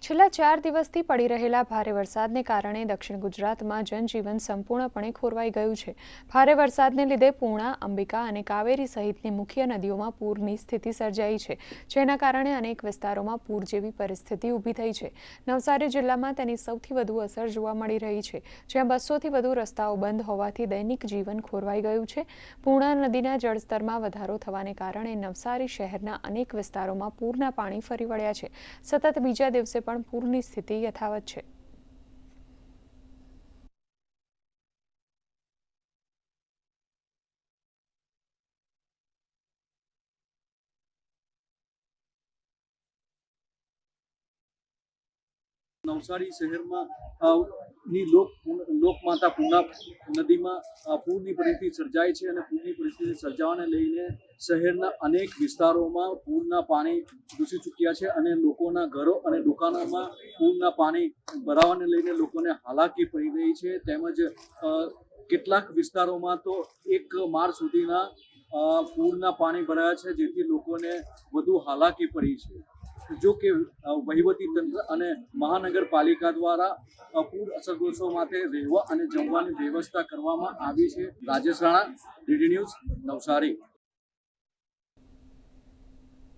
છેલ્લા 4 દિવસથી પડી રહેલા ભારે વરસાદને કારણે દક્ષિણ ગુજરાતમાં જનજીવન સંપૂર્ણપણે ખોરવાઈ ગયું છે। ભારે વરસાદને લીધે પૂર્ણા, અંબિકા અને કાવેરી સહિતની મુખ્ય નદીઓમાં પૂરની સ્થિતિ સર્જાઈ છે, જેના કારણે અનેક વિસ્તારોમાં પૂર જેવી પરિસ્થિતિ ઊભી થઈ છે। નવસારી જિલ્લામાં તેની સૌથી વધુ અસર જોવા મળી રહી છે, જ્યાં 200થી વધુ રસ્તાઓ બંધ હોવાથી દૈનિક જીવન ખોરવાઈ ગયું છે। પૂર્ણા નદીના જળસ્તરમાં વધારો થવાને કારણે નવસારી શહેરના અનેક વિસ્તારોમાં પૂરના પાણી ફરી વળ્યા છે। સતત બીજા દિવસે પણ પૂરની સ્થિતિ યથાવત છે। નવસારી શહેરમાં લોકમાતા પૂર્ણા નદીમાં પૂરની પરિસ્થિતિ સર્જાય છે અને પૂરની પરિસ્થિતિ સર્જાવાને લઈને શહેરના અનેક વિસ્તારોમાં પૂરના પાણી ઘૂસી ચૂક્યા છે અને લોકોના ઘરો અને દુકાનોમાં પૂરના પાણી ભરાવાને લઈને લોકોને હાલાકી પડી રહી છે। તેમજ કેટલાક વિસ્તારોમાં તો 1 માળ સુધીના પૂરના પાણી ભરાયા છે, જેથી લોકોને વધુ હાલાકી પડી છે। જો કે વહીવટી તંત્ર અને મહાનગરપાલિકા દ્વારા પૂર અસરગ્રસ્તો માટે રહેવા અને જમવાની વ્યવસ્થા કરવામાં આવી છે। Rajesh Rana, DD news, Navsari.